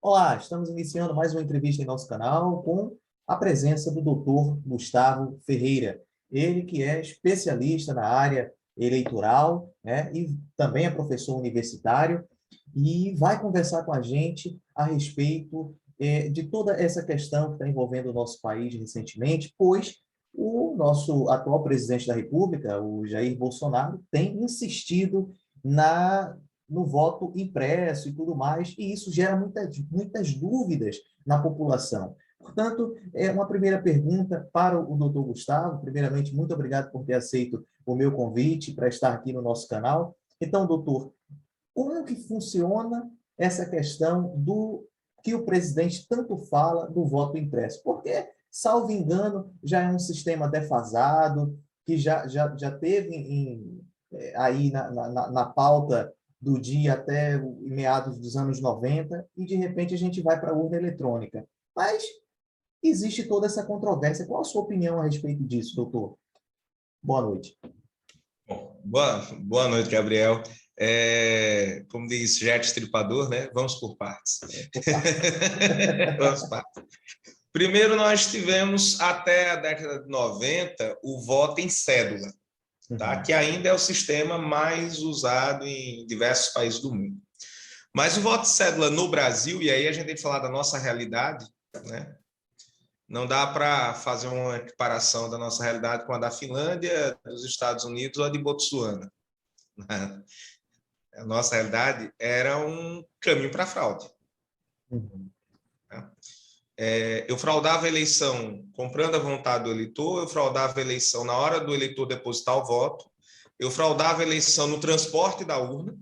Olá, estamos iniciando mais uma entrevista em nosso canal com a presença do Dr. Gustavo Ferreira. Ele que é especialista na área eleitoral, né, e também é professor universitário e vai conversar com a gente a respeito de toda essa questão que está envolvendo o nosso país recentemente, pois o nosso atual presidente da República, o Jair Bolsonaro, tem insistido no voto impresso e tudo mais, e isso gera muitas dúvidas na população. Portanto, uma primeira pergunta para o doutor Gustavo. Primeiramente, muito obrigado por ter aceito o meu convite para estar aqui no nosso canal. Então, doutor, como que funciona essa questão do que o presidente tanto fala do voto impresso? Porque, salvo engano, já é um sistema defasado, que já teve aí na pauta do dia até meados dos anos 90, e de repente a gente vai para a urna eletrônica. Mas existe toda essa controvérsia. Qual a sua opinião a respeito disso, doutor? Boa noite. Bom, boa noite, Gabriel. Como diz Jet Estripador, né? Vamos por partes. Vamos por partes. Primeiro, nós tivemos até a década de 90 o voto em cédula, tá? Que ainda é o sistema mais usado em diversos países do mundo. Mas o voto de cédula no Brasil, e aí a gente tem que falar da nossa realidade, né? Não dá para fazer uma equiparação da nossa realidade com a da Finlândia, dos Estados Unidos ou a de Botsuana. A nossa realidade era um caminho para a fraude. Eu fraudava a eleição comprando a vontade do eleitor, eu fraudava a eleição na hora do eleitor depositar o voto, eu fraudava a eleição no transporte da urna.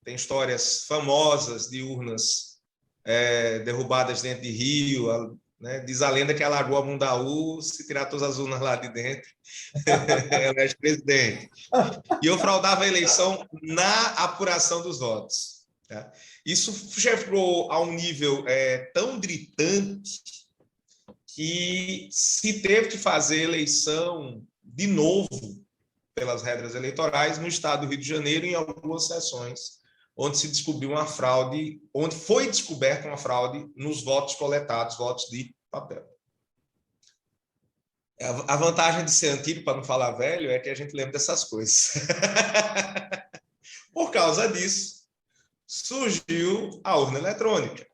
Tem histórias famosas de urnas derrubadas dentro de rio, né? Diz a lenda que alagou a Mundaú, se tirar todas as urnas lá de dentro, ela é presidente. E eu fraudava a eleição na apuração dos votos. Tá? Isso chegou a um nível tão gritante que se teve que fazer eleição de novo pelas regras eleitorais no estado do Rio de Janeiro, em algumas sessões, onde se descobriu uma fraude, onde foi descoberta uma fraude nos votos coletados, votos de papel. A vantagem de ser antigo, para não falar velho, é que a gente lembra dessas coisas. Por causa disso, surgiu a urna eletrônica.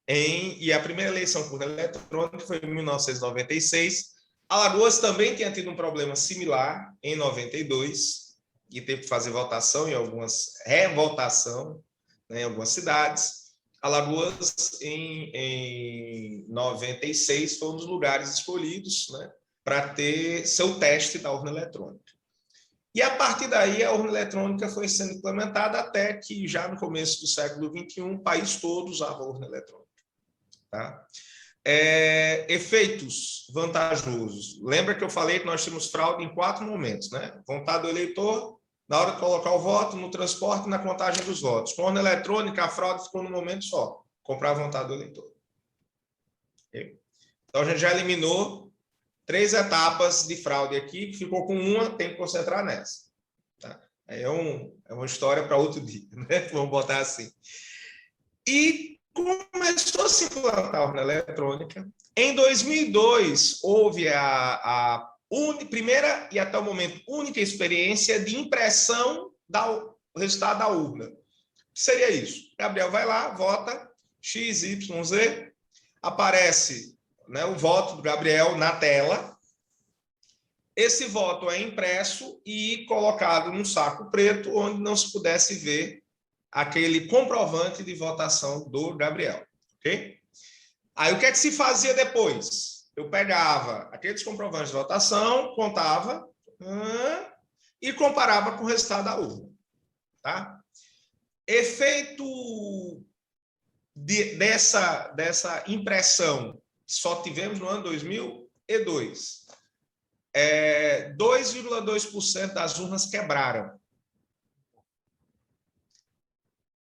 E a primeira eleição por urna eletrônica foi em 1996. Alagoas também tinha tido um problema similar em 92, e teve que fazer votação em algumas, revotação, né, em algumas cidades. Alagoas, em 96, foi um dos lugares escolhidos, né, para ter seu teste da urna eletrônica. E, a partir daí, a urna eletrônica foi sendo implementada até que, já no começo do século XXI, o país todo usava a urna eletrônica. Tá? Efeitos vantajosos. Lembra que eu falei que nós tínhamos fraude em 4 momentos, né? Vontade do eleitor, na hora de colocar o voto, no transporte e na contagem dos votos. Com a urna eletrônica, a fraude ficou num momento só, comprar a vontade do eleitor. Okay? Então, a gente já eliminou 3 etapas de fraude aqui, ficou com uma, tem que concentrar nessa. Tá? Aí é uma história para outro dia, né? Vamos botar assim. E começou a se implantar a urna eletrônica. Em 2002, houve a primeira e até o momento única experiência de impressão do resultado da urna. O que seria isso? Gabriel vai lá, vota X, Y, Z, aparece, né, o voto do Gabriel na tela. Esse voto é impresso e colocado num saco preto, onde não se pudesse ver aquele comprovante de votação do Gabriel. Ok? Aí, o que é que se fazia depois? Eu pegava aqueles comprovantes de votação, contava e comparava com o resultado da urna. Tá? Efeito dessa impressão que só tivemos no ano 2002. 2,2% das urnas quebraram.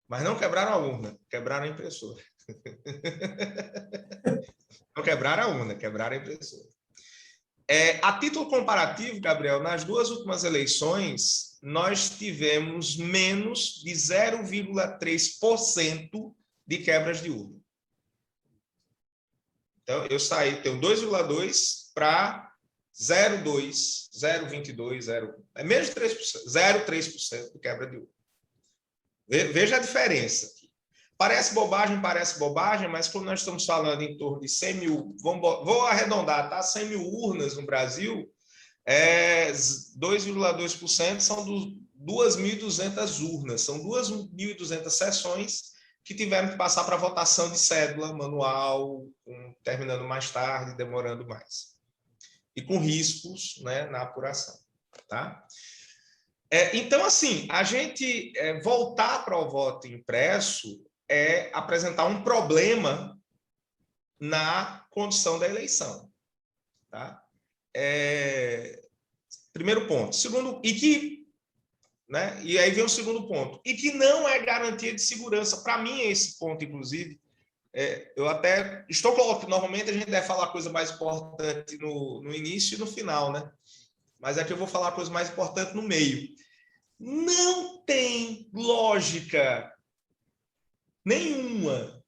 Mas não quebraram a urna, quebraram a impressora. Não quebraram a urna, quebraram a impressora. A título comparativo, Gabriel, nas 2 últimas eleições, nós tivemos menos de 0,3% de quebras de urna. Então, eu tenho 2,2 para 0,2, 0,22, é menos de 3%, 0,3% de quebra de urna. Veja a diferença aqui. Parece bobagem, mas quando nós estamos falando em torno de 100 mil, vou arredondar, tá? 100 mil urnas no Brasil, 2,2% são 2.200 urnas, são 2.200 sessões que tiveram que passar para votação de cédula manual, terminando mais tarde, demorando mais. E com riscos, né, na apuração. Tá? Então, assim, a gente voltar para o voto impresso é apresentar um problema na condição da eleição. Tá? Primeiro ponto. Segundo, né? E aí vem o segundo ponto. E que não é garantia de segurança. Para mim, esse ponto, inclusive, eu até estou colocando... Normalmente, a gente deve falar a coisa mais importante no início e no final, né? Mas aqui eu vou falar a coisa mais importante no meio. Não tem lógica nenhuma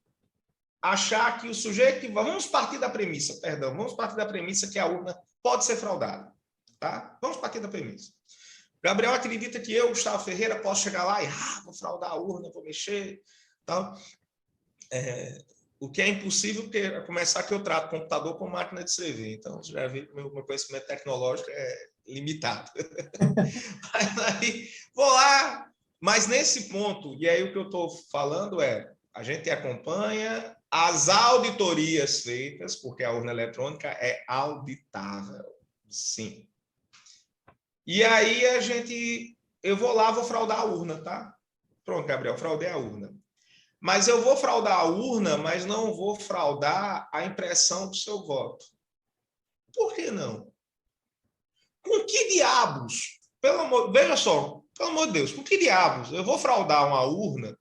achar que o sujeito... Vamos partir da premissa que a urna pode ser fraudada. Tá? Vamos partir da premissa. Gabriel acredita que eu, Gustavo Ferreira, posso chegar lá e vou fraudar a urna, vou mexer. Tal. O que é impossível, porque a começar que eu trato computador como máquina de escrever. Então, você já viu que meu conhecimento tecnológico é limitado. Aí, vou lá, mas nesse ponto, e aí o que eu estou falando a gente acompanha as auditorias feitas, porque a urna eletrônica é auditável. Sim. E aí eu vou lá, vou fraudar a urna, tá? Pronto, Gabriel, fraudei a urna. Mas eu vou fraudar a urna, mas não vou fraudar a impressão do seu voto. Por que não? Com que diabos? Veja só, pelo amor de Deus, com que diabos eu vou fraudar uma urna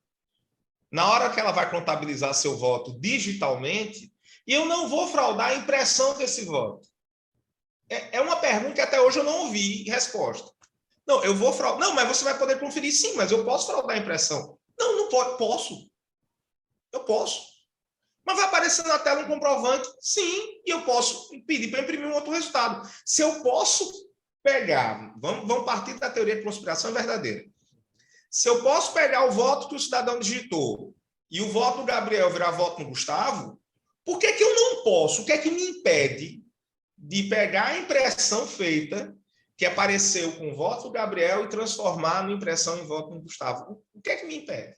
na hora que ela vai contabilizar seu voto digitalmente e eu não vou fraudar a impressão desse voto? É uma pergunta que até hoje eu não ouvi resposta. Não, eu vou fraudar. Não, mas você vai poder conferir sim, mas eu posso fraudar a impressão. Não, não pode. Posso. Eu posso. Mas vai aparecer na tela um comprovante? Sim, e eu posso pedir para imprimir um outro resultado. Se eu posso pegar, vamos partir da teoria de conspiração verdadeira. Se eu posso pegar o voto que o cidadão digitou e o voto do Gabriel virar voto no Gustavo, por que eu não posso? O que é que me impede de pegar a impressão feita que apareceu com o voto do Gabriel e transformar na impressão em voto no Gustavo? O que é que me impede?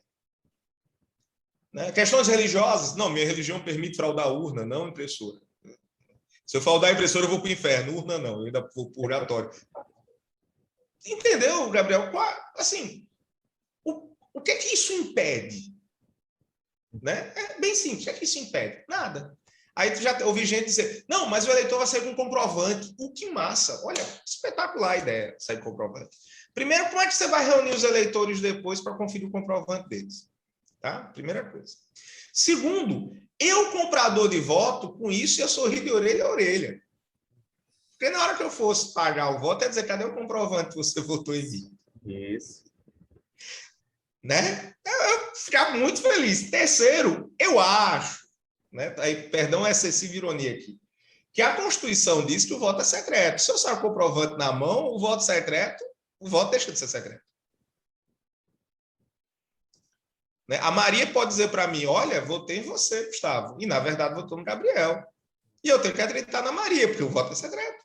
Né? Questões religiosas? Não, minha religião permite fraudar a urna, não a impressora. Se eu fraudar a impressora, eu vou para o inferno. Urna, não, eu ainda vou para o purgatório. Entendeu, Gabriel? Assim, o que é que isso impede? Né? É bem simples. O que é que isso impede? Nada. Aí tu já ouvi gente dizer, não, mas o eleitor vai sair com comprovante. Que massa. Olha, espetacular a ideia, sair com comprovante. Primeiro, como é que você vai reunir os eleitores depois para conferir o comprovante deles? Tá? Primeira coisa. Segundo, eu, comprador de voto, com isso ia sorrir de orelha a orelha. Porque na hora que eu fosse pagar o voto, ia dizer, cadê o comprovante que você votou em mim? Isso. Né? Eu ficava muito feliz. Terceiro, eu acho, né? Aí, perdão a excessiva ironia aqui, que a Constituição diz que o voto é secreto. Se eu saio com o comprovante na mão, o voto secreto, o voto deixa de ser secreto. Né? A Maria pode dizer para mim, olha, votei em você, Gustavo, e na verdade votou no Gabriel. E eu tenho que acreditar na Maria, porque o voto é secreto.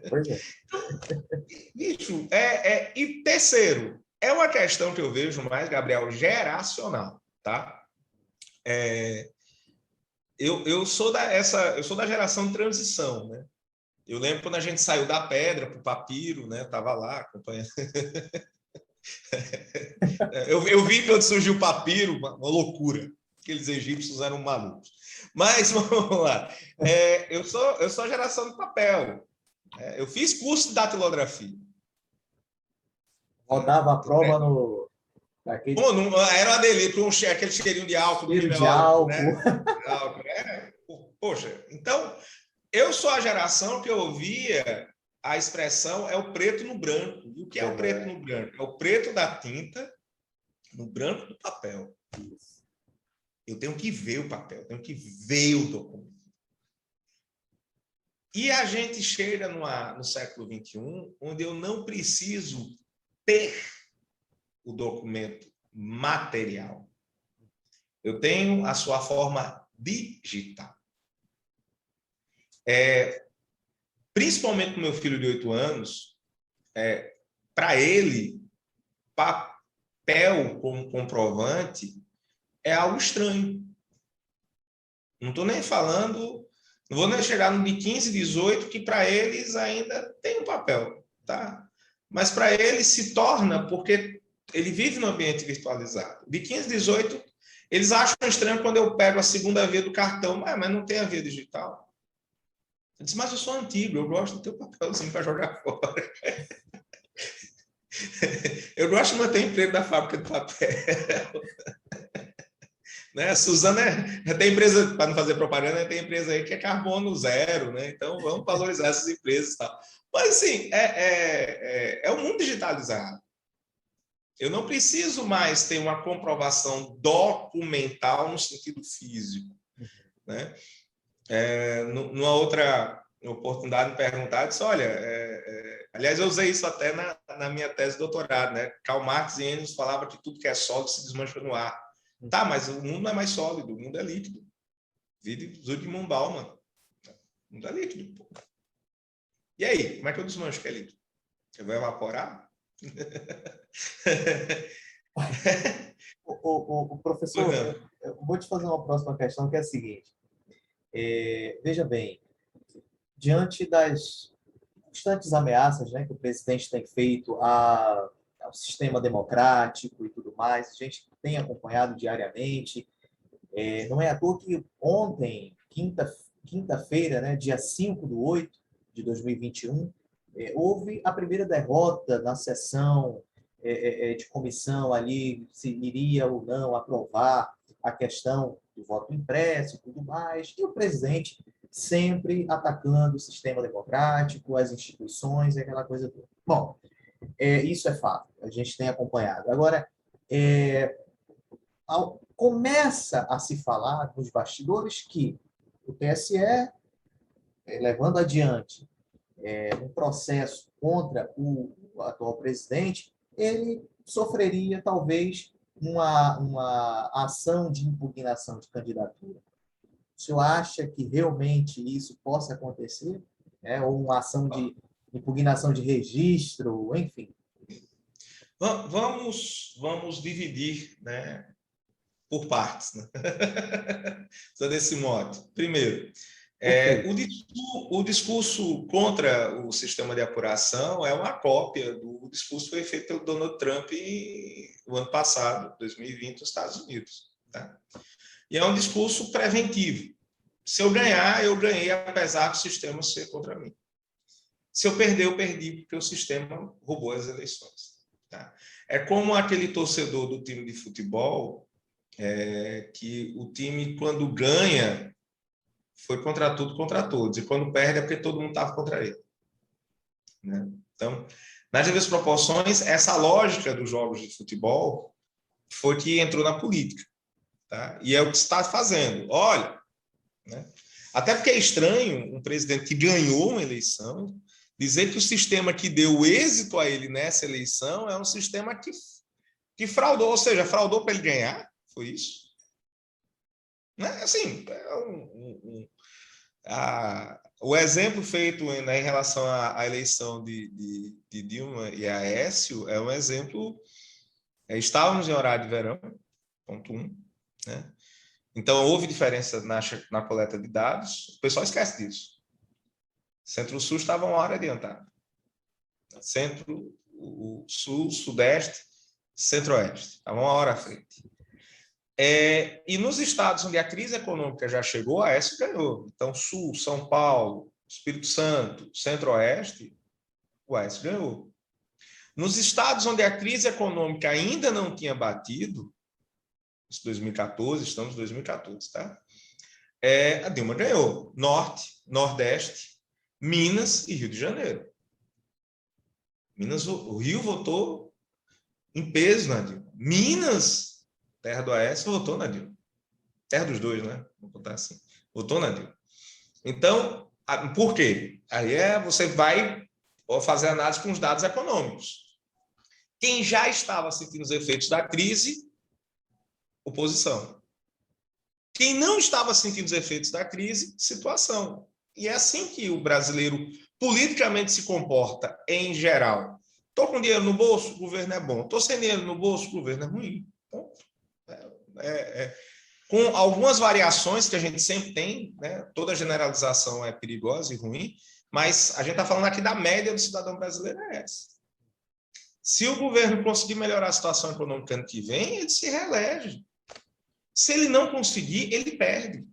Pois é. Bicho, e terceiro, é uma questão que eu vejo mais, Gabriel, geracional, tá? Eu sou da geração de transição, né? Eu lembro quando a gente saiu da pedra para o papiro, né? Estava lá acompanhando. Eu vi quando surgiu o papiro, uma loucura. Aqueles egípcios eram malucos. Mas vamos lá. Eu sou a geração de papel. Eu fiz curso de datilografia. Rodava a prova no... Aquele... Pô, era uma delícia, com aquele cheirinho de álcool. Cheiro de álcool. Né? Poxa, então, eu sou a geração que ouvia a expressão é o preto no branco. E o que é o preto no branco? É o preto da tinta no branco do papel. Eu tenho que ver o papel, eu tenho que ver o documento. E a gente chega no século XXI, onde eu não preciso ter o documento material. Eu tenho a sua forma digital. Principalmente o meu filho de 8 anos, para ele, papel como comprovante é algo estranho. Não estou nem falando, não vou nem chegar no de 15, 18, que para eles ainda tem um papel, tá? Mas para ele se torna, porque ele vive no ambiente virtualizado. De 15, 18, eles acham estranho quando eu pego a segunda via do cartão, mas não tem a via digital. Eu disse, mas eu sou antigo, eu gosto do teu papelzinho para jogar fora. Eu gosto de manter emprego da fábrica de papel. Né? Suzana tem empresa, para não fazer propaganda, tem empresa aí que é carbono zero, né? Então vamos valorizar essas empresas e tal. Mas assim, é um mundo digitalizado. Eu não preciso mais ter uma comprovação documental no sentido físico, né? Numa outra oportunidade me perguntar, eu disse, olha, aliás, eu usei isso até na minha tese de doutorado, né? Karl Marx e Engels falavam que tudo que é sólido se desmancha no ar. Tá, mas o mundo não é mais sólido, o mundo é líquido. Vide Zygmunt Bauman. O mundo é líquido. Pô. E aí, como é que eu desmancho que é líquido? Eu vou evaporar? O professor, eu vou te fazer uma próxima questão, que é a seguinte. Veja bem, diante das constantes ameaças, né, que o presidente tem feito ao sistema democrático e tudo mais, a gente tem acompanhado diariamente. Não é à toa que ontem, quinta-feira, né, dia 5/8/2021, houve a primeira derrota na sessão de comissão ali, se iria ou não aprovar a questão do voto impresso e tudo mais, e o presidente sempre atacando o sistema democrático, as instituições e aquela coisa toda. Bom, isso é fato, a gente tem acompanhado. Agora, começa a se falar nos bastidores que o TSE, levando adiante um processo contra o atual presidente, ele sofreria talvez uma ação de impugnação de candidatura. O senhor acha que realmente isso possa acontecer? Ou uma ação de impugnação de registro, enfim? Vamos dividir, né, por partes, né? Só desse modo. Primeiro, o discurso contra o sistema de apuração é uma cópia do discurso que foi feito pelo Donald Trump no ano passado, 2020, nos Estados Unidos. Tá? E é um discurso preventivo. Se eu ganhar, eu ganhei, apesar do sistema ser contra mim. Se eu perder, eu perdi, porque o sistema roubou as eleições. Tá? É como aquele torcedor do time de futebol, que o time, quando ganha, foi contra tudo, contra todos. E quando perde, é porque todo mundo estava contra ele. Né? Então, nas devidas proporções, essa lógica dos jogos de futebol foi que entrou na política. Tá? E é o que se está fazendo. Olha, né? Até porque é estranho um presidente que ganhou uma eleição dizer que o sistema que deu êxito a ele nessa eleição é um sistema que fraudou, ou seja, fraudou para ele ganhar. Foi isso? Né? Assim, o exemplo feito em relação à eleição de Dilma e Aécio é um exemplo. Estávamos em horário de verão, ponto 1, né? Então, houve diferença na coleta de dados. O pessoal esquece disso. Centro-Sul estava uma hora adiantado. Centro, o Sul, Sudeste, Centro-Oeste. Estava uma hora à frente. E nos estados onde a crise econômica já chegou, a Aécio ganhou. Então, Sul, São Paulo, Espírito Santo, Centro-Oeste, o Aécio ganhou. Nos estados onde a crise econômica ainda não tinha batido, 2014, estamos em 2014, tá? A Dilma ganhou. Norte, Nordeste, Minas e Rio de Janeiro. O Rio votou em peso na Dilma. Minas, terra do Aécio, votou na Dilma. Terra dos dois, né? Vou botar assim. Votou na Dilma. Então, por quê? Aí você vai fazer análise com os dados econômicos. Quem já estava sentindo os efeitos da crise, oposição. Quem não estava sentindo os efeitos da crise, situação. E é assim que o brasileiro politicamente se comporta, em geral. Estou com dinheiro no bolso, o governo é bom. Estou sem dinheiro no bolso, o governo é ruim. Então, com algumas variações que a gente sempre tem, né? Toda generalização é perigosa e ruim, mas a gente está falando aqui da média do cidadão brasileiro é essa. Se o governo conseguir melhorar a situação econômica ano que vem, ele se reelege. Se ele não conseguir, ele perde.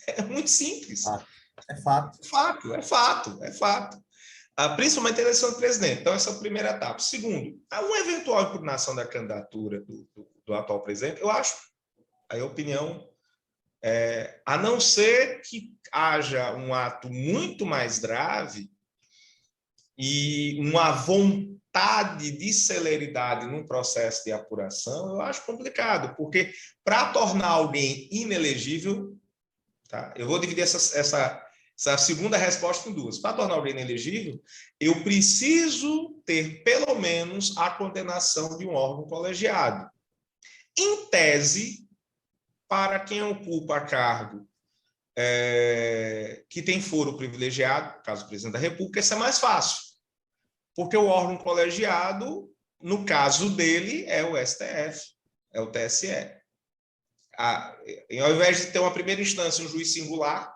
É muito simples. É fato. É fato. Principalmente a eleição do presidente. Então, essa é a primeira etapa. Segundo, uma eventual impugnação da candidatura do atual presidente, eu acho, a opinião, a não ser que haja um ato muito mais grave e uma vontade de celeridade num processo de apuração, eu acho complicado, porque para tornar alguém inelegível, tá? Eu vou dividir essa segunda resposta em duas. Para tornar alguém inelegível, eu preciso ter, pelo menos, a condenação de um órgão colegiado. Em tese, para quem ocupa cargo que tem foro privilegiado, caso do presidente da República, isso é mais fácil. Porque o órgão colegiado, no caso dele, é o STF, é o TSE. Ao invés de ter uma primeira instância, um juiz singular,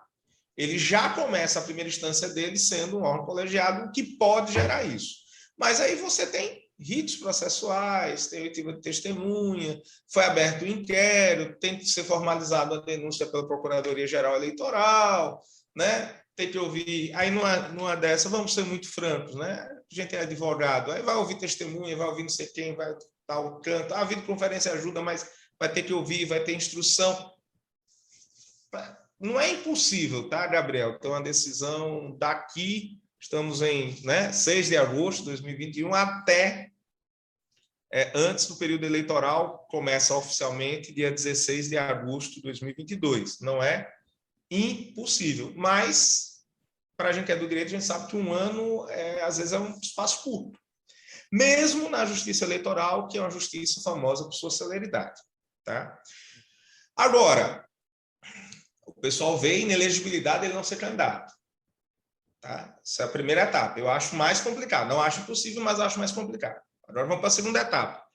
ele já começa a primeira instância dele sendo um órgão colegiado, o que pode gerar isso. Mas aí você tem ritos processuais, tem oitiva de testemunha, foi aberto o inquérito, tem que ser formalizada a denúncia pela Procuradoria-Geral Eleitoral, né? Tem que ouvir. Aí, numa dessa, vamos ser muito francos, né? A gente é advogado, aí vai ouvir testemunha, vai ouvir não sei quem, vai dar o canto. A videoconferência ajuda, mas vai ter que ouvir, vai ter instrução. Não é impossível, tá, Gabriel? Ter uma decisão daqui, estamos em 6 de agosto de 2021, até antes do período eleitoral, começa oficialmente dia 16 de agosto de 2022. Não é impossível, mas para a gente que é do direito, a gente sabe que um ano, às vezes, é um espaço curto. Mesmo na justiça eleitoral, que é uma justiça famosa por sua celeridade. Tá? Agora, o pessoal vê inelegibilidade ele não ser candidato. Tá? Essa é a primeira etapa. Eu acho mais complicado. Não acho impossível, mas acho mais complicado. Agora vamos para a segunda etapa.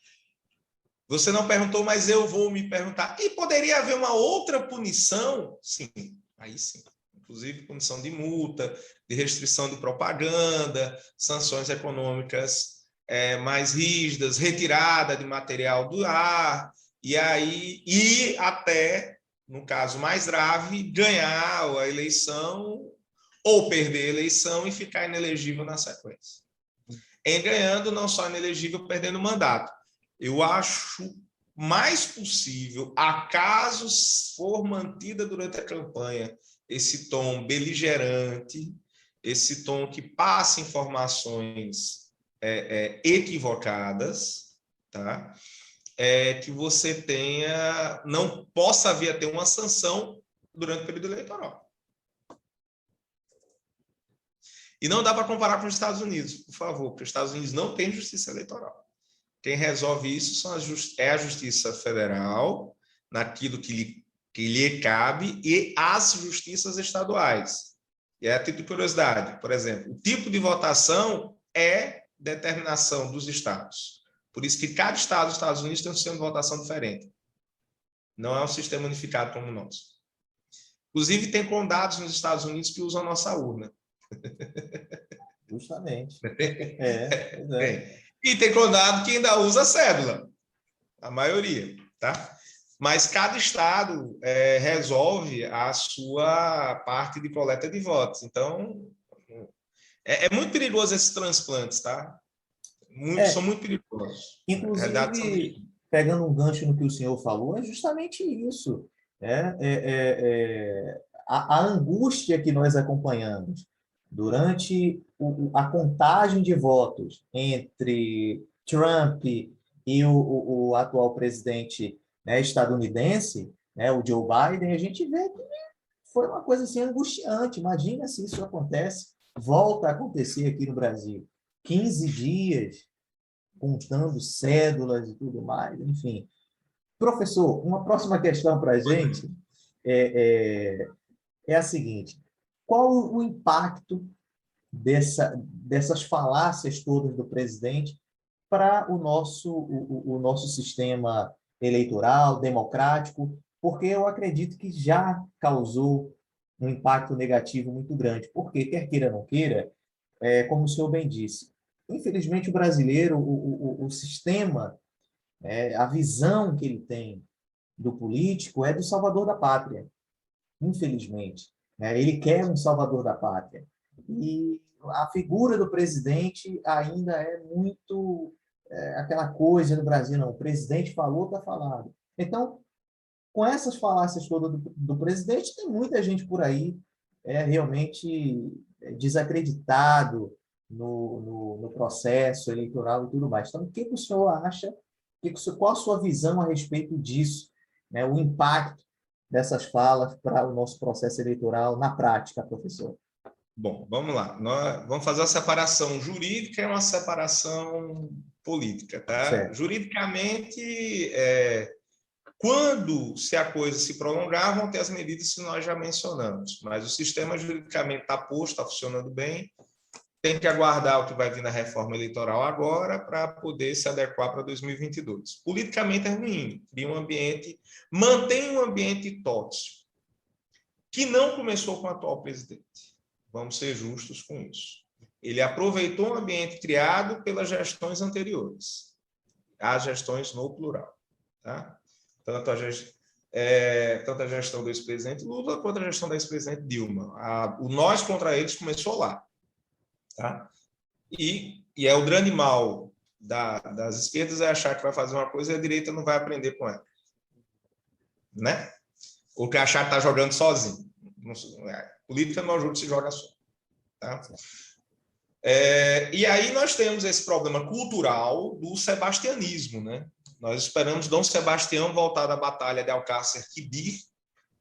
Você não perguntou, mas eu vou me perguntar. E poderia haver uma outra punição? Sim, aí sim. Inclusive punição de multa, de restrição de propaganda, sanções econômicas mais rígidas, retirada de material do ar, e até, no caso mais grave, ganhar a eleição ou perder a eleição e ficar inelegível na sequência. Em ganhando, não só inelegível, perdendo o mandato. Eu acho mais possível, acaso for mantida durante a campanha esse tom beligerante, esse tom que passa informações equivocadas, tá? Que você não possa vir a ter uma sanção durante o período eleitoral. E não dá para comparar com os Estados Unidos, por favor, porque os Estados Unidos não têm justiça eleitoral. Quem resolve isso é a Justiça Federal, naquilo que lhe cabe, e as justiças estaduais. E a título de curiosidade, por exemplo, o tipo de votação é determinação dos estados. Por isso que cada estado dos Estados Unidos tem um sistema de votação diferente. Não é um sistema unificado como o nosso. Inclusive, tem condados nos Estados Unidos que usam a nossa urna. Justamente. E tem condado que ainda usa cédula, a maioria, tá? Mas cada estado resolve a sua parte de coleta de votos. Então, é muito perigoso esses transplantes, tá? São muito perigosos. Inclusive, pegando um gancho no que o senhor falou, é justamente isso. A angústia que nós acompanhamos durante a contagem de votos entre Trump e o atual presidente estadunidense, né, o Joe Biden, a gente vê que foi uma coisa assim angustiante. Imagina se isso acontece, volta a acontecer aqui no Brasil. 15 dias contando cédulas e tudo mais, enfim. Professor, uma próxima questão para a gente é a seguinte: qual o impacto dessas falácias todas do presidente para o nosso sistema eleitoral, democrático? Porque eu acredito que já causou um impacto negativo muito grande. Porque, quer queira ou não queira, como o senhor bem disse, infelizmente o brasileiro, o sistema, a visão que ele tem do político é do salvador da pátria, infelizmente. Ele quer um salvador da pátria. E a figura do presidente ainda é muito aquela coisa no Brasil, não, o presidente falou, está falado. Então, com essas falácias todas do presidente, tem muita gente por aí realmente desacreditado no processo eleitoral e tudo mais. Então, o que o senhor acha? Qual a sua visão a respeito disso? Né? O impacto dessas falas para o nosso processo eleitoral na prática, professor? Bom, vamos lá. Nós vamos fazer a separação jurídica e uma separação política, tá? Certo. Juridicamente, quando se a coisa se prolongar, vão ter as medidas que nós já mencionamos, mas o sistema juridicamente está posto, está funcionando bem, tem que aguardar o que vai vir na reforma eleitoral agora para poder se adequar para 2022. Politicamente é ruim, cria um ambiente, mantém um ambiente tóxico, que não começou com o atual presidente. Vamos ser justos com isso. Ele aproveitou um ambiente criado pelas gestões anteriores, as gestões no plural, tá? Tanto a gestão do ex-presidente Lula quanto a gestão da ex-presidente Dilma. O nós contra eles começou lá. Tá? E é o grande mal das esquerdas é achar que vai fazer uma coisa e a direita não vai aprender com ela. Né? Ou que achar que está jogando sozinho. Política não ajuda se joga só. Tá? E aí nós temos esse problema cultural do sebastianismo. Né? Nós esperamos Dom Sebastião voltar da batalha de Alcácer Quibir,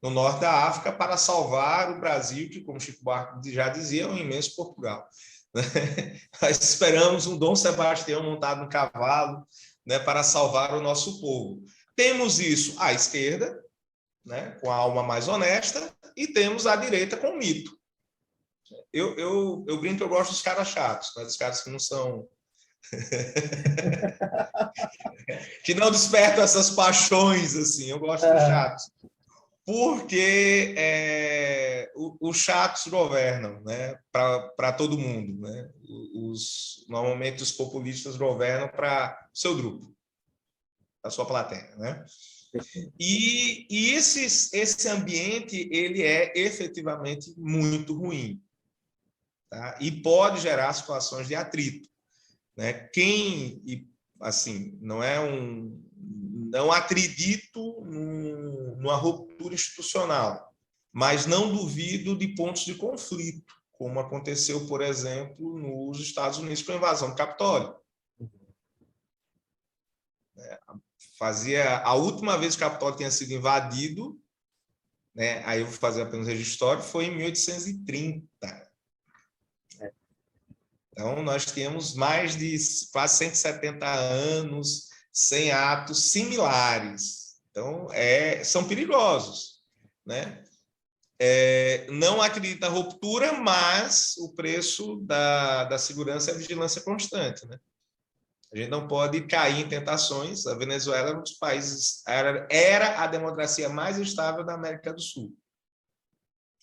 no norte da África, para salvar o Brasil, que, como Chico Buarque já dizia, é um imenso Portugal. Nós esperamos um Dom Sebastião montado no cavalo, né, para salvar o nosso povo. Temos isso à esquerda, né, com a alma mais honesta, e temos a direita com mito. Eu brinco que eu gosto dos caras chatos, né, dos caras que não são... que não despertam essas paixões, assim. Eu gosto dos chatos. Porque os chatos governam, né, para todo mundo. Né? Normalmente os populistas governam para o seu grupo, para a sua plateia. Né? E esse ambiente ele é efetivamente muito ruim. Tá? E pode gerar situações de atrito. Né? Assim, não acredito numa ruptura institucional, mas não duvido de pontos de conflito, como aconteceu, por exemplo, nos Estados Unidos com a invasão do Capitólio. A última vez que o Capitólio tinha sido invadido, né, aí eu vou fazer apenas um registro histórico, foi em 1830. Então, nós temos mais de quase 170 anos sem atos similares. Então, são perigosos. Né? Não acredita na ruptura, mas o preço da segurança é a vigilância constante. Né? A gente não pode cair em tentações. A Venezuela era um dos países, era a democracia mais estável da América do Sul.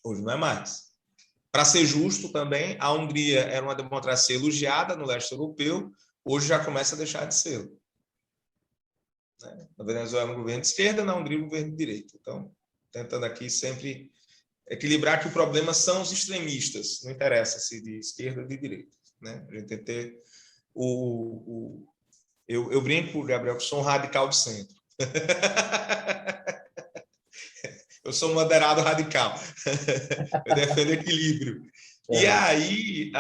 Hoje não é mais. Para ser justo também, a Hungria era uma democracia elogiada no leste europeu, hoje já começa a deixar de ser. Na Venezuela, um governo de esquerda, na Hungria, um governo de direita. Então, tentando aqui sempre equilibrar que o problema são os extremistas, não interessa se de esquerda ou de direita. Né? A gente tem que ter eu brinco, Gabriel, que sou um radical de centro. Eu sou moderado radical. Eu defendo equilíbrio. E aí,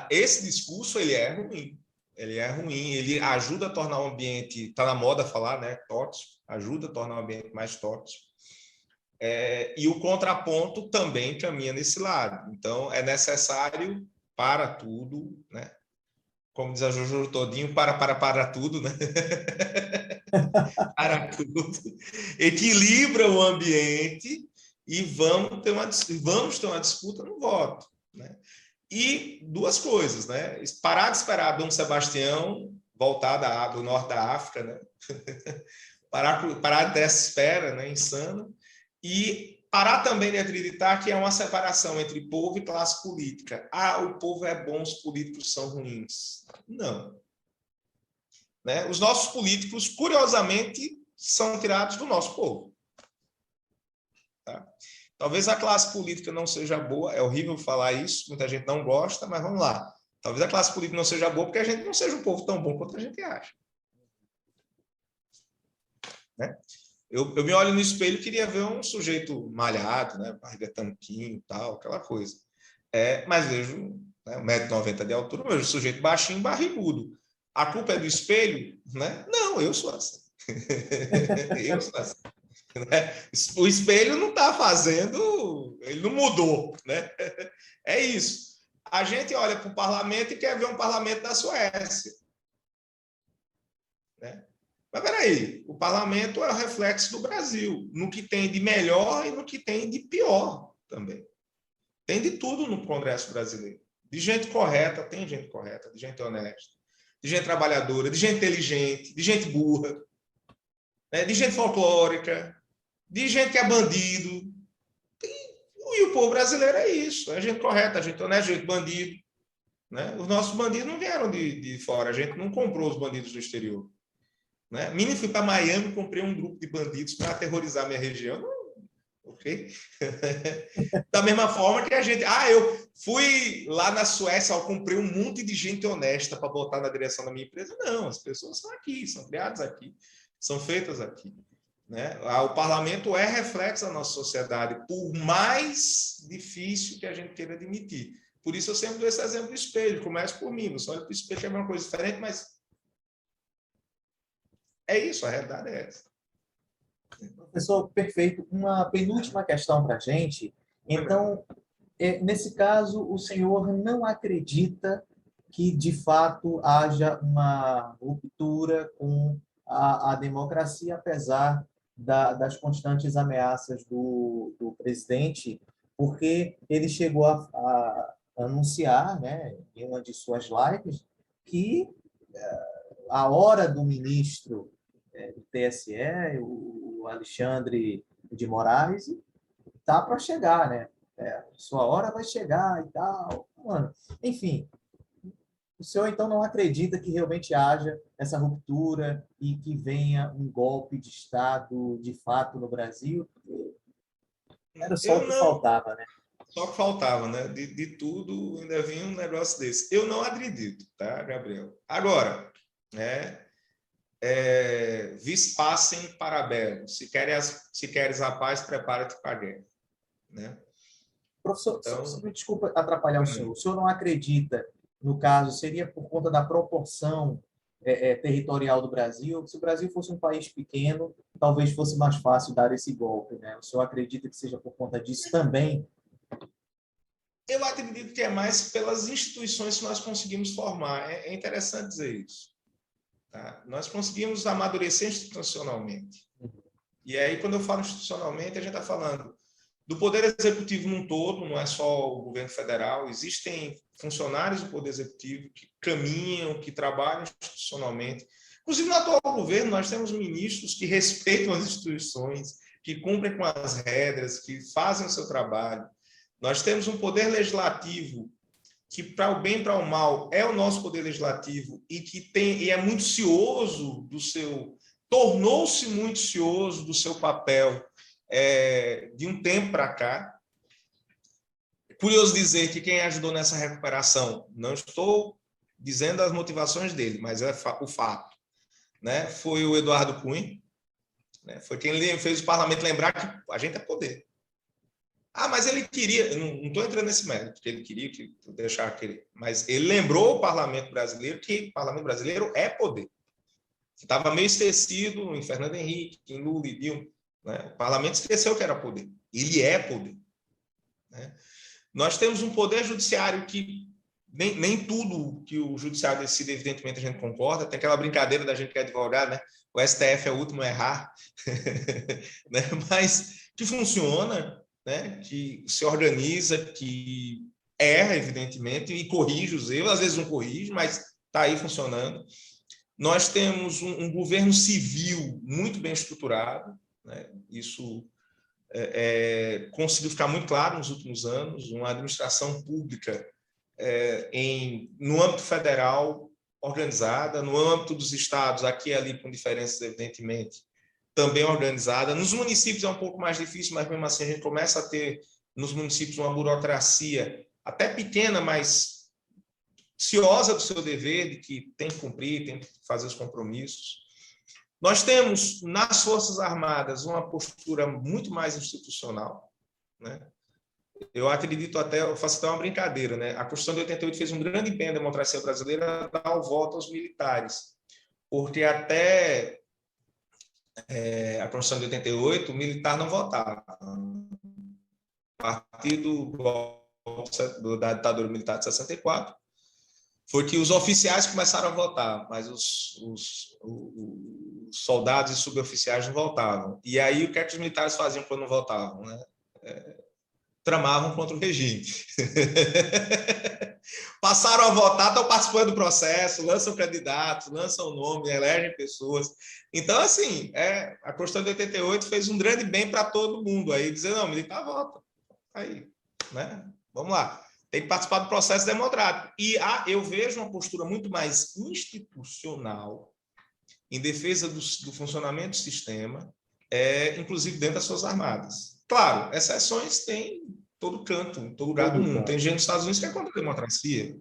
esse discurso ele é ruim. Ele é ruim. Ele ajuda a tornar o ambiente, está na moda falar, né, tóxico, ajuda a tornar o ambiente mais tóxico. E o contraponto também caminha nesse lado. Então, é necessário para tudo, né? Como diz a Jojo Todinho, para tudo, né? Para tudo. Equilibra o ambiente e vamos ter uma disputa no voto, né? E duas coisas, né? Parar de esperar Dom Sebastião voltar do norte da África, né? parar dessa espera, né, insana, e parar também de acreditar que é uma separação entre povo e classe política. O povo é bom, os políticos são ruins. Não. Né? Os nossos políticos, curiosamente, são tirados do nosso povo. Tá? Talvez a classe política não seja boa, é horrível falar isso, muita gente não gosta, mas vamos lá. Talvez a classe política não seja boa porque a gente não seja um povo tão bom quanto a gente acha. Né? Eu me olho no espelho e queria ver um sujeito malhado, né? Barriga tanquinho, tal, aquela coisa. Mas vejo, né, 1,90 m de altura, vejo um sujeito baixinho, barrigudo. A culpa é do espelho? Né? Não, eu sou assim. Eu sou assim. Né? O espelho não está fazendo, ele não mudou. Né? É isso. A gente olha para o parlamento e quer ver um parlamento da Suécia. Né? Mas peraí, o parlamento é o reflexo do Brasil, no que tem de melhor e no que tem de pior também. Tem de tudo no Congresso brasileiro. De gente correta, tem gente correta, de gente honesta, de gente trabalhadora, de gente inteligente, de gente burra, né? De gente folclórica, de gente que é bandido. E o povo brasileiro é isso, é gente correta, gente honesta, gente bandido. Né? Os nossos bandidos não vieram de fora, a gente não comprou os bandidos do exterior. Né? Mínimo, fui para Miami, comprei um grupo de bandidos para aterrorizar minha região. Ok? Da mesma forma que a gente... eu fui lá na Suécia, eu comprei um monte de gente honesta para botar na direção da minha empresa. Não, as pessoas são aqui, são criadas aqui, são feitas aqui. Né? O parlamento é reflexo da nossa sociedade, por mais difícil que a gente queira admitir. Por isso eu sempre dou esse exemplo do espelho. Começa por mim, você olha para o espelho, que é uma coisa diferente, mas é isso, a realidade é essa. Professor, perfeito. Uma penúltima questão para a gente. Então, nesse caso, o senhor não acredita que, de fato, haja uma ruptura com a democracia, apesar das constantes ameaças do presidente, porque ele chegou a anunciar, né, em uma de suas lives, que a hora do ministro do TSE, o Alexandre de Moraes, tá para chegar, né? Sua hora vai chegar e tal. Mano, enfim, o senhor então não acredita que realmente haja essa ruptura e que venha um golpe de Estado de fato no Brasil? Era só o que faltava, né? Só que faltava, né? De tudo ainda vinha um negócio desse. Eu não acredito, tá, Gabriel? Agora, né? Vis pacem para bello. Se queres a paz, prepara-te para a guerra. Né? Professor, então, me desculpa atrapalhar o senhor. O senhor não acredita, no caso, seria por conta da proporção territorial do Brasil? Se o Brasil fosse um país pequeno, talvez fosse mais fácil dar esse golpe, né? O senhor acredita que seja por conta disso também? Eu acredito que é mais pelas instituições que nós conseguimos formar. É interessante dizer isso. Tá? Nós conseguimos amadurecer institucionalmente. E aí, quando eu falo institucionalmente, a gente está falando do Poder Executivo num todo, não é só o governo federal. Existem funcionários do Poder Executivo que caminham, que trabalham institucionalmente. Inclusive, no atual governo, nós temos ministros que respeitam as instituições, que cumprem com as regras, que fazem o seu trabalho. Nós temos um Poder Legislativo que, para o bem e para o mal, é o nosso Poder Legislativo e é muito cioso do seu... tornou-se muito cioso do seu papel de um tempo para cá. É curioso dizer que quem ajudou nessa recuperação, não estou dizendo as motivações dele, mas é o fato, né? Foi o Eduardo Cunha, né? Foi quem fez o parlamento lembrar que a gente é poder. Mas ele queria, não estou entrando nesse mérito, que ele queria que deixar aquele, mas ele lembrou o parlamento brasileiro que o parlamento brasileiro é poder. Que estava meio esquecido em Fernando Henrique, em Lula e Dilma. né? O parlamento esqueceu que era poder. Ele é poder, né? Nós temos um poder judiciário que nem tudo que o judiciário decide, evidentemente, a gente concorda. Tem aquela brincadeira da gente que é advogado, né? O STF é o último a errar, né? Mas que funciona, né? Que se organiza, que erra, evidentemente, e corrige os erros. Às vezes não corrige, mas está aí funcionando. Nós temos um governo civil muito bem estruturado, né? Isso conseguiu ficar muito claro nos últimos anos, uma administração pública no âmbito federal organizada, no âmbito dos estados, aqui e ali com diferenças, evidentemente, também organizada. Nos municípios é um pouco mais difícil, mas mesmo assim a gente começa a ter nos municípios uma burocracia até pequena, mas ciosa do seu dever, de que tem que cumprir, tem que fazer os compromissos. Nós temos, nas Forças Armadas, uma postura muito mais institucional, né? Eu acredito até, eu faço até uma brincadeira, né? A Constituição de 88 fez um grande empenho na democracia brasileira a dar o voto aos militares, porque até a Constituição de 88, o militar não votava. A partir da ditadura militar de 64, foi que os oficiais começaram a votar, mas os soldados e suboficiais não votavam. E aí, o que é que os militares faziam quando não votavam, né? Tramavam contra o regime. Passaram a votar, estão participando do processo, lançam candidatos, lançam nome, elegem pessoas. Então, assim, a Constituição de 88 fez um grande bem para todo mundo. Aí dizer, não, militar vota. Aí, né? Vamos lá. Tem que participar do processo democrático. E eu vejo uma postura muito mais institucional em defesa do funcionamento do sistema, inclusive dentro das Forças Armadas. Claro, exceções tem todo canto, em todo lugar do mundo. Tem gente nos Estados Unidos que é contra a democracia,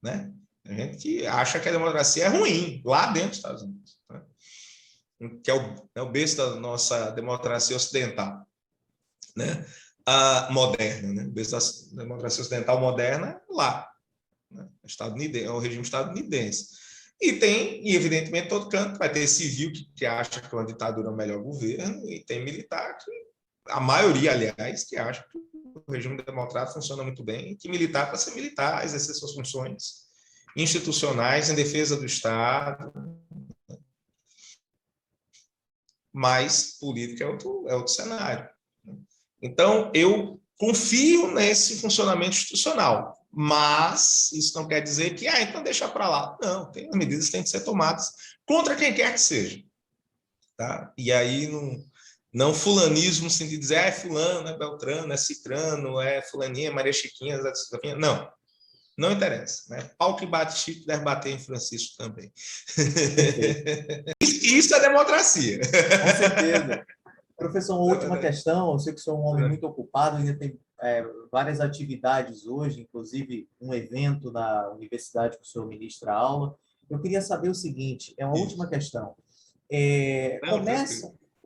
né? Tem gente que acha que a democracia é ruim, lá dentro dos Estados Unidos, né? Que é o berço da nossa democracia ocidental, né? Moderna, né? O berço da democracia ocidental moderna lá, né? É o regime estadunidense. E evidentemente, todo canto vai ter civil que acha que uma ditadura é o melhor governo, e tem militar que, a maioria, aliás, que acha que o regime democrático funciona muito bem, e que militar para ser militar, exercer suas funções institucionais em defesa do Estado. Mas política é outro cenário. Então, eu confio nesse funcionamento institucional, mas isso não quer dizer que, então deixa para lá. Não, as medidas têm que ser tomadas contra quem quer que seja. Tá? E aí, não fulanismo, no sentido de dizer, é fulano, é beltrano, é cicrano, é fulaninha, Maria Chiquinha, não interessa. Né? Pau que bate Chico deve bater em Francisco também. Isso é democracia. Com certeza. Professor, uma última questão. Eu sei que o senhor é um homem muito ocupado, ainda tem várias atividades hoje, inclusive um evento na universidade que o senhor ministra aula. Eu queria saber o seguinte, uma última questão.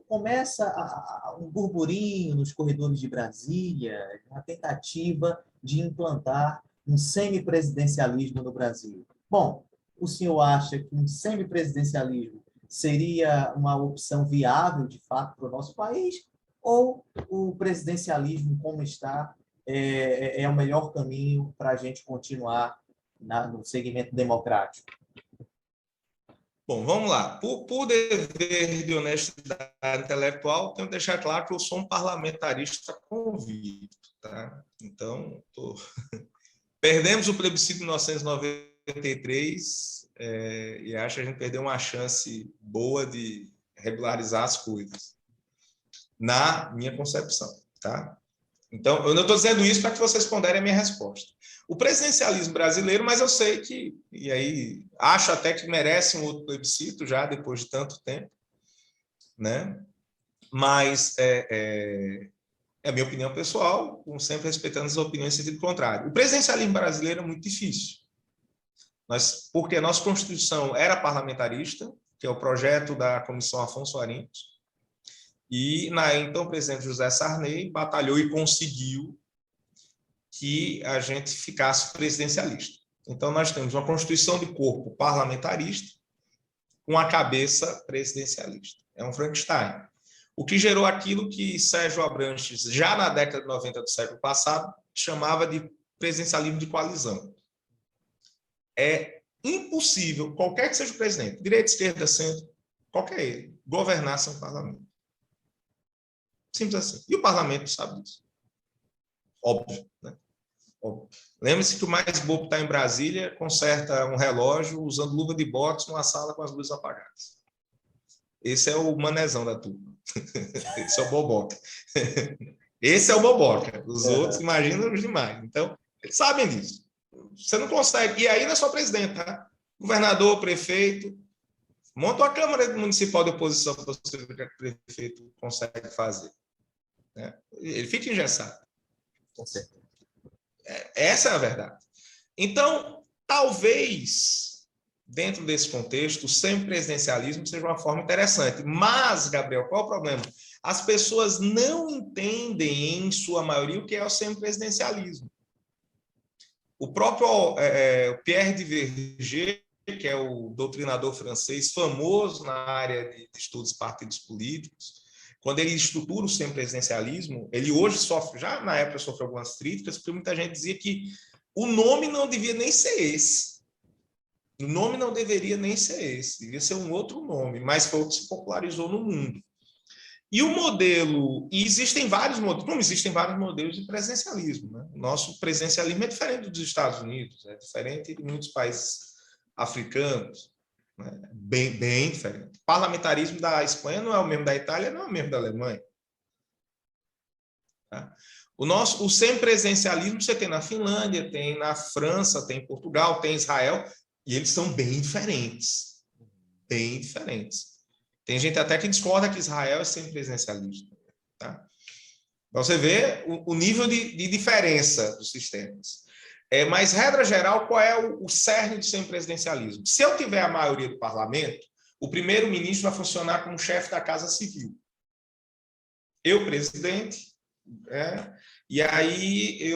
Começa um burburinho nos corredores de Brasília, uma tentativa de implantar um semipresidencialismo no Brasil. Bom, o senhor acha que um semipresidencialismo seria uma opção viável, de fato, para o nosso país? Ou o presidencialismo, como está, é o melhor caminho para a gente continuar no segmento democrático? Bom, vamos lá. Por dever de honestidade intelectual, tenho que deixar claro que eu sou um parlamentarista convicto. Tá? Então, perdemos o plebiscito de 1993 e acho que a gente perdeu uma chance boa de regularizar as coisas, na minha concepção. Tá? Então, eu não estou dizendo isso para que vocês ponderem a minha resposta. O presidencialismo brasileiro, mas eu sei que, e aí acho até que merece um outro plebiscito já, depois de tanto tempo, né? Mas é a minha opinião pessoal, sempre respeitando as opiniões em sentido contrário. O presidencialismo brasileiro é muito difícil, porque a nossa Constituição era parlamentarista, que é o projeto da Comissão Afonso Arinos, e então o presidente José Sarney batalhou e conseguiu que a gente ficasse presidencialista. Então, nós temos uma Constituição de corpo parlamentarista com a cabeça presidencialista. É um Frankenstein. o que gerou aquilo que Sérgio Abranches, já na década de 90 do século passado, chamava de presidencialismo de coalizão. É impossível, qualquer que seja o presidente, direita, esquerda, centro, qualquer ele, governar sem o parlamento. Simples assim. E o parlamento sabe disso. Óbvio, né? Lembre-se que o mais bobo está em Brasília, conserta um relógio usando luva de boxe numa sala com as luzes apagadas. Esse é o manezão da turma. Esse é o boboca. Esse é o boboca. Os outros imaginam os demais. Então, eles sabem disso. Você não consegue. E aí não é só presidente, tá? Governador, prefeito. Monta uma Câmara Municipal de oposição para você ver o que o prefeito consegue fazer. Né? Ele fica engessado. Com certeza. Essa é a verdade. Então, talvez, dentro desse contexto, o semipresidencialismo seja uma forma interessante. Mas, Gabriel, qual é o problema? As pessoas não entendem, em sua maioria, o que é o semipresidencialismo. O próprio Pierre de Verger, que é o doutrinador francês famoso na área de estudos de partidos políticos, quando ele estrutura o semipresidencialismo, ele hoje sofre, já na época sofreu algumas críticas, porque muita gente dizia que o nome não devia nem ser esse. O nome não deveria nem ser esse, devia ser um outro nome, mas foi o que se popularizou no mundo. E o modelo, e existem vários modelos, como existem vários modelos de presidencialismo, né? O nosso presidencialismo é diferente dos Estados Unidos, é diferente de muitos países africanos, né? Bem diferente. O parlamentarismo da Espanha não é o mesmo da Itália, não é o mesmo da Alemanha. Tá? O semipresidencialismo você tem na Finlândia, tem na França, tem em Portugal, tem em Israel, e eles são bem diferentes. Bem diferentes. Tem gente até que discorda que Israel é semipresidencialista. Tá? Então, você vê o nível de diferença dos sistemas. Mas, regra geral, qual é o cerne do semipresidencialismo? Se eu tiver a maioria do parlamento, o primeiro-ministro vai funcionar como chefe da Casa Civil. Eu, presidente, e aí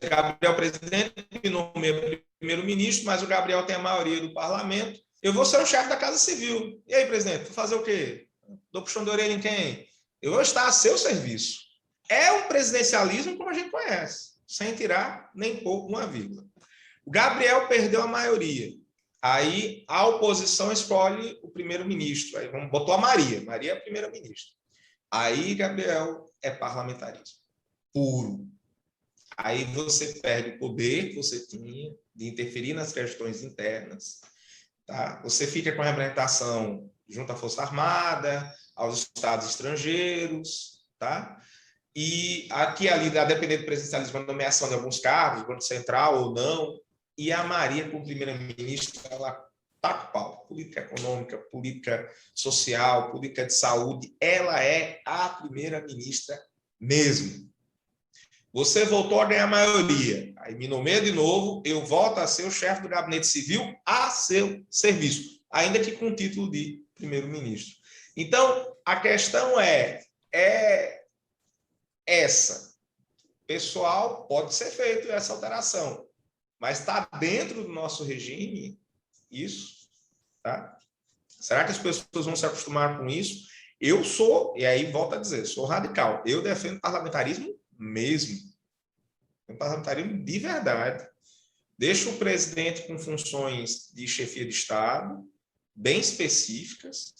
Gabriel, presidente, me nomeia primeiro-ministro, mas o Gabriel tem a maioria do parlamento. Eu vou ser o chefe da Casa Civil. E aí, presidente, vou fazer o quê? Dou puxão de orelha em quem? Eu vou estar a seu serviço. É um presidencialismo como a gente conhece, sem tirar nem pouco uma vírgula. O Gabriel perdeu a maioria. Aí a oposição escolhe o primeiro-ministro. Aí botou a Maria. Maria é a primeira-ministra. Aí, Gabriel, é parlamentarismo puro. Aí você perde o poder que você tinha de interferir nas questões internas. Tá? Você fica com a representação junto à Força Armada, aos estados estrangeiros. Tá? E aqui ali, a depender do presidencialismo, a nomeação de alguns cargos, Banco Central ou não. E a Maria, como primeira-ministra, ela taca o pau. Política econômica, política social, política de saúde. Ela é a primeira-ministra mesmo. Você voltou a ganhar a maioria. Aí me nomeia de novo, eu volto a ser o chefe do gabinete civil a seu serviço, ainda que com o título de primeiro-ministro. Então, a questão é essa. Pessoal, pode ser feito essa alteração, mas está dentro do nosso regime isso, tá? Será que as pessoas vão se acostumar com isso? Eu sou, e aí volto a dizer, sou radical. Eu defendo parlamentarismo mesmo. Um parlamentarismo de verdade. Deixa o presidente com funções de chefia de Estado, bem específicas,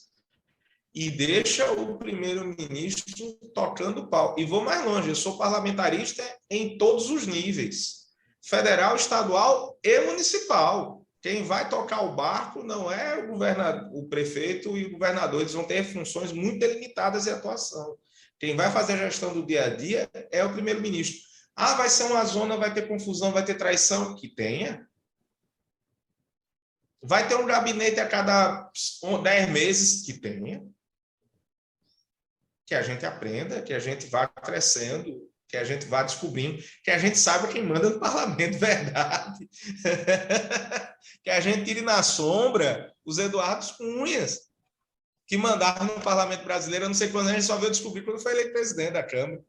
e deixa o primeiro-ministro tocando o pau. E vou mais longe, eu sou parlamentarista em todos os níveis. Federal, estadual e municipal. Quem vai tocar o barco não é o governador, o prefeito e o governador, eles vão ter funções muito delimitadas de atuação. Quem vai fazer a gestão do dia a dia é o primeiro-ministro. Ah, vai ser uma zona, vai ter confusão, vai ter traição. Que tenha. Vai ter um gabinete a cada 10 meses. Que tenha. Que a gente aprenda, que a gente vá crescendo, que a gente vá descobrindo, que a gente saiba quem manda no parlamento, verdade. Que a gente tire na sombra os Eduardos Cunhas, que mandaram no parlamento brasileiro, eu não sei quando, a gente só veio descobrir quando foi eleito presidente da Câmara.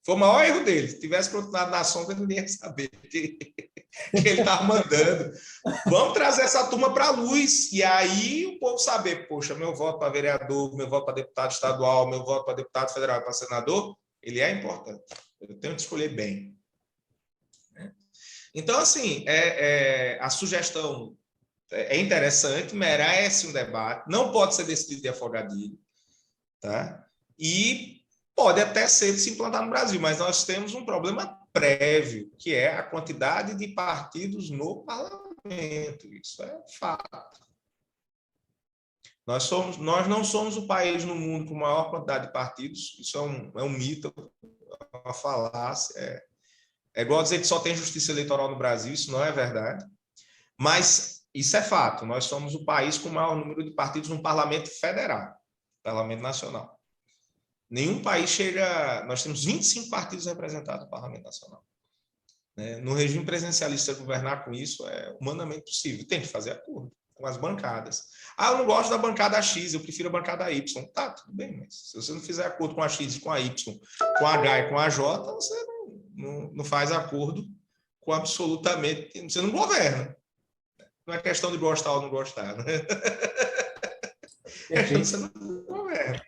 Foi o maior erro dele. Se tivesse continuado na sombra, ninguém ia saber. que ele estava mandando. Vamos trazer essa turma para a luz, e aí o povo saber, poxa, meu voto para vereador, meu voto para deputado estadual, meu voto para deputado federal e para senador, ele é importante. Eu tenho que escolher bem. Então, assim, a sugestão é interessante, merece um debate, não pode ser decidido de afogadilho, tá? E pode até ser de se implantar no Brasil, mas nós temos um problema prévio, que é a quantidade de partidos no parlamento. Isso é fato. Nós não somos o país no mundo com maior quantidade de partidos, isso é um mito, é uma falácia. É igual dizer que só tem justiça eleitoral no Brasil, isso não é verdade. Mas isso é fato, nós somos o país com o maior número de partidos no parlamento federal, parlamento nacional. Nenhum país chega... Nós temos 25 partidos representados no Parlamento Nacional. No regime presidencialista, governar com isso é humanamente possível. Tem que fazer acordo com as bancadas. Eu não gosto da bancada X, eu prefiro a bancada Y. Tá, tudo bem, mas se você não fizer acordo com a X e com a Y, com a H e com a J, você não faz acordo com absolutamente... Você não governa. Não é questão de gostar ou não gostar, né? É questão de você não governa.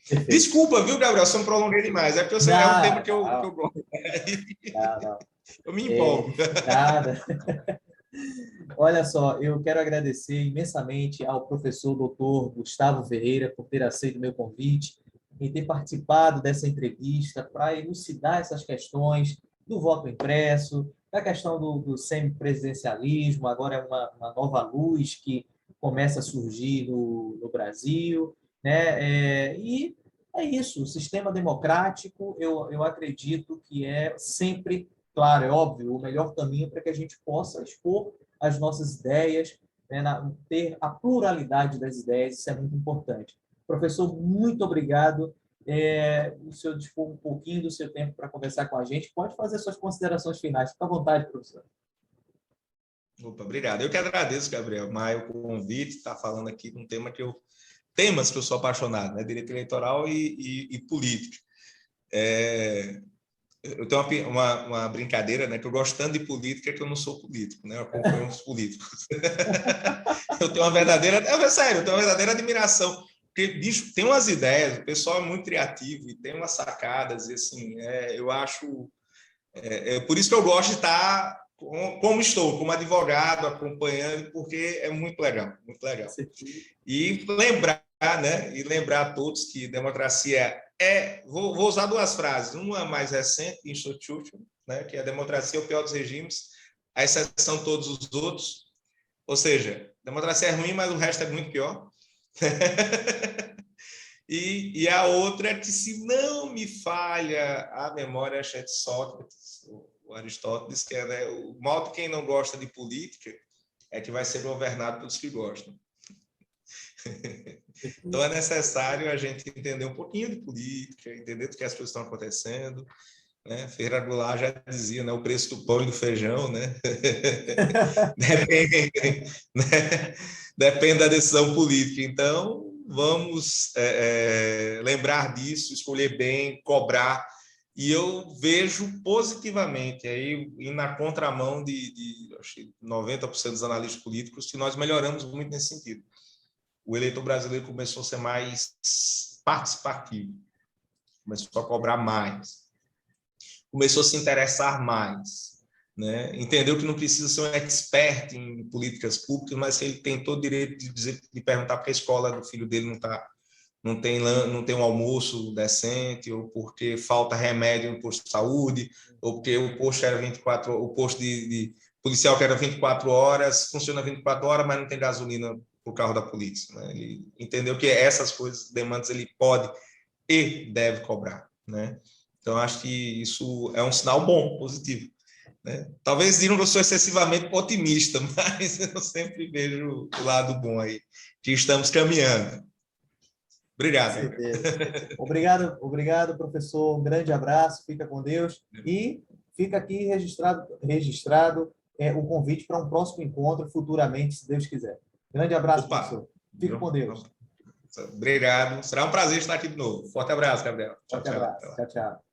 Perfeito. Desculpa, viu, Gabriel, se eu me prolonguei demais. É porque eu é um tema que eu gosto. Não. Eu me empolgo. Nada. Olha só, eu quero agradecer imensamente ao professor doutor Gustavo Ferreira por ter aceito o meu convite e ter participado dessa entrevista para elucidar essas questões do voto impresso, da questão do semipresidencialismo, agora é uma nova luz que começa a surgir no Brasil, né? E é isso, o sistema democrático, eu acredito que é sempre, claro, é óbvio, o melhor caminho para que a gente possa expor as nossas ideias, né? Ter a pluralidade das ideias, isso é muito importante. Professor, muito obrigado. O senhor dispôs um pouquinho do seu tempo para conversar com a gente. Pode fazer suas considerações finais. Fique à vontade, professor. Opa, obrigado. Eu que agradeço, Gabriel Maia, o convite, estar falando aqui de um tema temas que eu sou apaixonado, né? Direito eleitoral e política. Eu tenho uma brincadeira, né? Que eu gosto tanto de política que eu não sou político, né? Eu acompanho os políticos. Eu tenho uma verdadeira... sério, eu tenho uma verdadeira admiração. Porque, bicho, tem umas ideias, o pessoal é muito criativo e tem umas sacadas, e assim, eu acho... por isso que eu gosto de estar como estou, como advogado, acompanhando, porque é muito legal, muito legal. E lembrar, né? E lembrar a todos que democracia vou usar duas frases, uma mais recente, Winston Churchill, né? Que a democracia é o pior dos regimes, a exceção de todos os outros. Ou seja, a democracia é ruim, mas o resto é muito pior. E a outra é que, se não me falha a memória, acho que é de Sócrates, o Aristóteles, que é, né, o mal de quem não gosta de política é que vai ser governado pelos que gostam. Então é necessário a gente entender um pouquinho de política, entender do que as coisas estão acontecendo, né? Ferreira Goulart já dizia, né, o preço do pão e do feijão, né? Depende da decisão política. Então, vamos lembrar disso, escolher bem, cobrar. E eu vejo positivamente, aí, indo na contramão de 90% dos analistas políticos, que nós melhoramos muito nesse sentido. O eleitor brasileiro começou a ser mais participativo, começou a cobrar mais, começou a se interessar mais, né? Entendeu que não precisa ser um expert em políticas públicas, mas que ele tem todo o direito de perguntar porque a escola do filho dele não tem um almoço decente, ou porque falta remédio no posto de saúde, ou porque o posto era 24, o posto de policial que era 24 horas, funciona 24 horas, mas não tem gasolina para o carro da polícia, né? Ele entendeu que essas coisas, demandas, ele pode e deve cobrar, né? Então, acho que isso é um sinal bom, positivo, né? Talvez digam que eu sou excessivamente otimista, mas eu sempre vejo o lado bom aí, que estamos caminhando. Obrigado. Obrigado, professor. Um grande abraço, fica com Deus. E fica aqui registrado o convite para um próximo encontro futuramente, se Deus quiser. Grande abraço, professor. Fica com Deus. Obrigado. Será um prazer estar aqui de novo. Forte abraço, Gabriel. Forte abraço. Tchau, tchau.